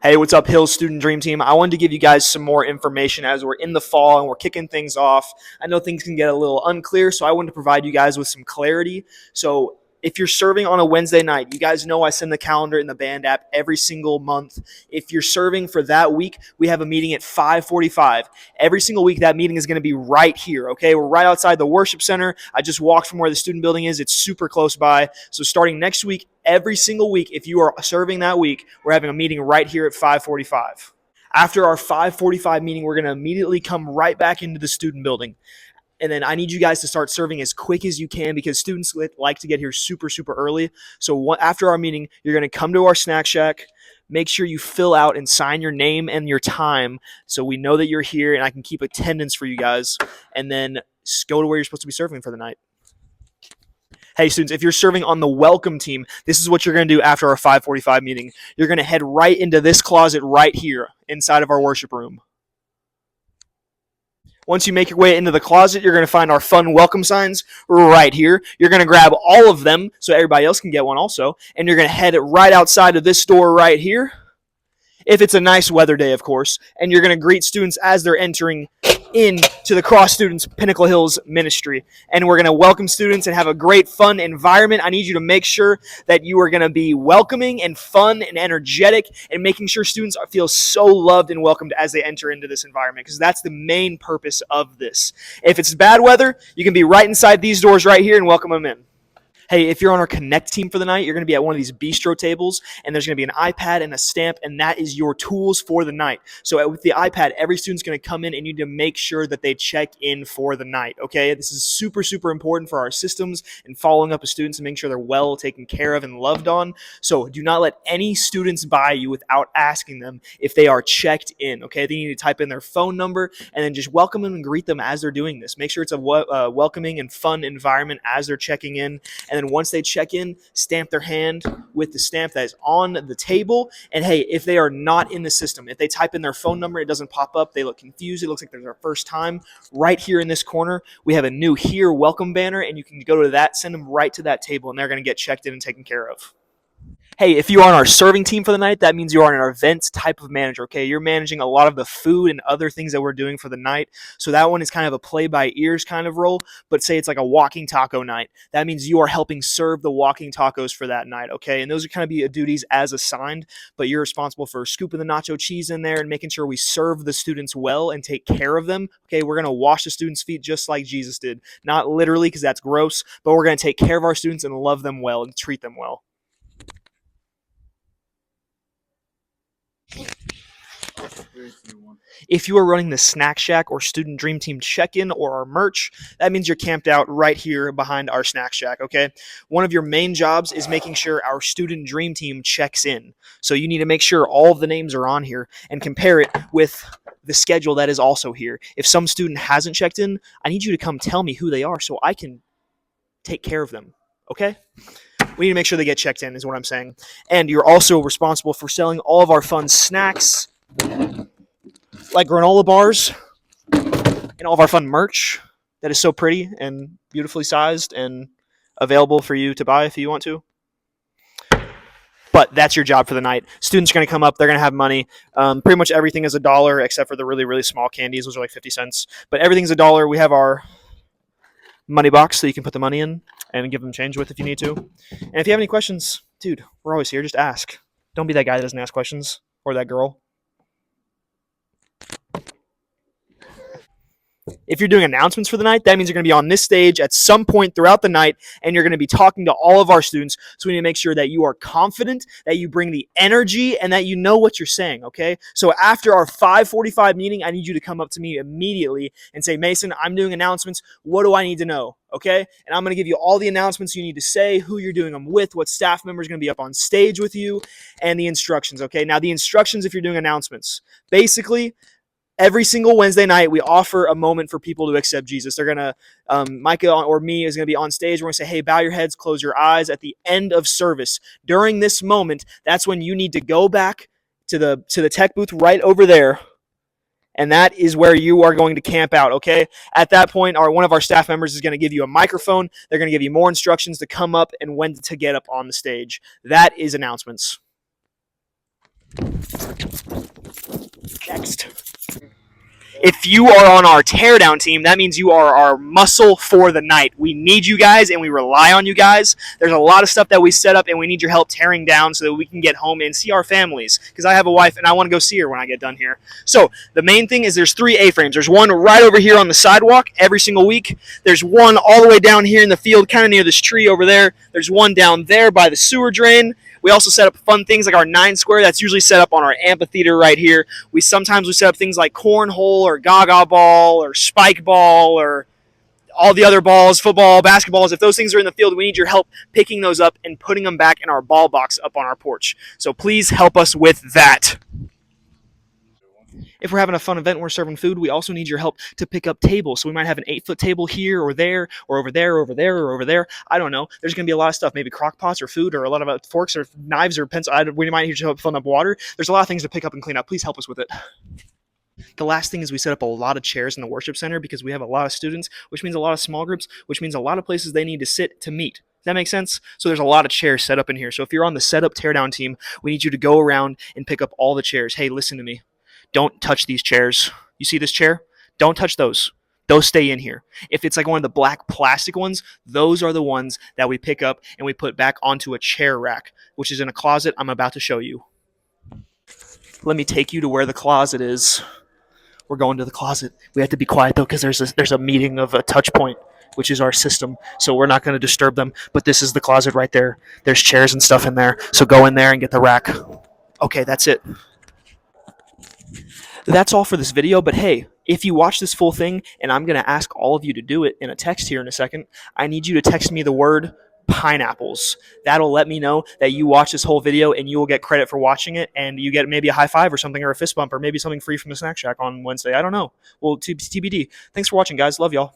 Hey, what's up, Hills Student Dream Team? I wanted to give you guys some more information as we're in the fall and we're kicking things off. I know things can get a little unclear, so I wanted to provide you guys with some clarity. So if you're serving on a Wednesday night, you guys know I send the calendar in the band app every single month. If you're serving for that week, we have a meeting at 5:45. Every single week, that meeting is going to be right here, okay? We're right outside the worship center. I just walked from where the student building is. It's super close by. So starting next week, every single week, if you are serving that week, we're having a meeting right here at 5:45. After our 5:45 meeting, we're going to immediately come right back into the student building. And then I need you guys to start serving as quick as you can because students like to get here super, super early. So after our meeting, you're going to come to our snack shack. Make sure you fill out and sign your name and your time so we know that you're here and I can keep attendance for you guys. And then go to where you're supposed to be serving for the night. Hey, students, if you're serving on the welcome team, this is what you're going to do after our 5:45 meeting. You're going to head right into this closet right here inside of our worship room. Once you make your way into the closet, you're going to find our fun welcome signs right here. You're going to grab all of them so everybody else can get one also, and you're going to head right outside of this door right here, if it's a nice weather day, of course, and you're going to greet students as they're entering into the Cross Students Pinnacle Hills ministry. And we're going to welcome students and have a great, fun environment. I need you to make sure that you are going to be welcoming and fun and energetic and making sure students feel so loved and welcomed as they enter into this environment, because that's the main purpose of this. If it's bad weather, you can be right inside these doors right here and welcome them in. Hey, if you're on our Connect team for the night, you're going to be at one of these bistro tables, and there's going to be an iPad and a stamp, and that is your tools for the night. So with the iPad, every student's going to come in and you need to make sure that they check in for the night, okay? This is super, super important for our systems and following up with students and making sure they're well taken care of and loved on. So do not let any students by you without asking them if they are checked in, okay? They need to type in their phone number and then just welcome them and greet them as they're doing this. Make sure it's a welcoming and fun environment as they're checking in. And then once they check in, stamp their hand with the stamp that is on the table. And hey, if they are not in the system, if they type in their phone number, it doesn't pop up, they look confused, it looks like they're their first time, right here in this corner, we have a new Here Welcome banner, and you can go to that, send them right to that table, and they're going to get checked in and taken care of. Hey, if you are on our serving team for the night, that means you are an events type of manager, okay? You're managing a lot of the food and other things that we're doing for the night. So that one is kind of a play-by-ears kind of role, but say it's like a walking taco night. That means you are helping serve the walking tacos for that night, okay? And those are kind of be duties as assigned, but you're responsible for scooping the nacho cheese in there and making sure we serve the students well and take care of them, okay? We're going to wash the students' feet just like Jesus did. Not literally, because that's gross, but we're going to take care of our students and love them well and treat them well. If you are running the Snack Shack or Student Dream Team check-in or our merch, that means you're camped out right here behind our Snack Shack, okay? One of your main jobs is making sure our Student Dream Team checks in. So you need to make sure all of the names are on here and compare it with the schedule that is also here. If some student hasn't checked in, I need you to come tell me who they are so I can take care of them, okay? We need to make sure they get checked in is what I'm saying. And you're also responsible for selling all of our fun snacks, like granola bars and all of our fun merch that is so pretty and beautifully sized and available for you to buy if you want to. But that's your job for the night. Students are going to come up. They're going to have money. Pretty much everything is $1 except for the really, really small candies. Those are like 50 cents. But everything's $1. We have our money box so you can put the money in and give them change with if you need to. And if you have any questions, dude, we're always here. Just ask. Don't be that guy that doesn't ask questions, or that girl. If you're doing announcements for the night, that means you're going to be on this stage at some point throughout the night, and you're going to be talking to all of our students. So we need to make sure that you are confident, that you bring the energy, and that you know what you're saying, okay? So after our 5:45 meeting, I need you to come up to me immediately and say, Mason, I'm doing announcements. What do I need to know? Okay? And I'm going to give you all the announcements you need to say, who you're doing them with, what staff member is going to be up on stage with you, and the instructions, okay? Now, the instructions if you're doing announcements. Basically, every single Wednesday night, we offer a moment for people to accept Jesus. They're going to, Micah or me is going to be on stage. We're going to say, hey, bow your heads, close your eyes at the end of service. During this moment, that's when you need to go back to the tech booth right over there, and that is where you are going to camp out, okay? At that point, one of our staff members is going to give you a microphone. They're going to give you more instructions to come up and when to get up on the stage. That is announcements. Next. If you are on our teardown team, that means you are our muscle for the night. We need you guys and we rely on you guys. There's a lot of stuff that we set up and we need your help tearing down so that we can get home and see our families. Because I have a wife and I want to go see her when I get done here. So the main thing is there's 3 A-frames. There's one right over here on the sidewalk every single week. There's one all the way down here in the field, kind of near this tree over there. There's one down there by the sewer drain. We also set up fun things like our 9 square. That's usually set up on our amphitheater right here. We set up things like cornhole or gaga ball or spike ball or all the other balls, football, basketballs. If those things are in the field, we need your help picking those up and putting them back in our ball box up on our porch. So please help us with that. If we're having a fun event and we're serving food, we also need your help to pick up tables. So we might have an 8-foot table here or there or over there or over there or over there. I don't know. There's going to be a lot of stuff, maybe crock pots or food or a lot of forks or knives or pencils. We might need your help filling up water. There's a lot of things to pick up and clean up. Please help us with it. The last thing is we set up a lot of chairs in the worship center because we have a lot of students, which means a lot of small groups, which means a lot of places they need to sit to meet. Does that make sense? So there's a lot of chairs set up in here. So if you're on the setup teardown team, we need you to go around and pick up all the chairs. Hey, listen to me. Don't touch these chairs. You see this chair? Don't touch those. Those stay in here. If it's like one of the black plastic ones, those are the ones that we pick up and we put back onto a chair rack, which is in a closet I'm about to show you. Let me take you to where the closet is. We're going to the closet. We have to be quiet though because there's a meeting of a touch point, which is our system. So we're not going to disturb them. But this is the closet right there. There's chairs and stuff in there. So go in there and get the rack. Okay, that's it. That's all for this video, but hey, if you watch this full thing, and I'm going to ask all of you to do it in a text here in a second, I need you to text me the word pineapples. That'll let me know that you watched this whole video and you will get credit for watching it, and you get maybe a high five or something, or a fist bump, or maybe something free from the Snack Shack on Wednesday. I don't know. Well, TBD. Thanks for watching, guys. Love y'all.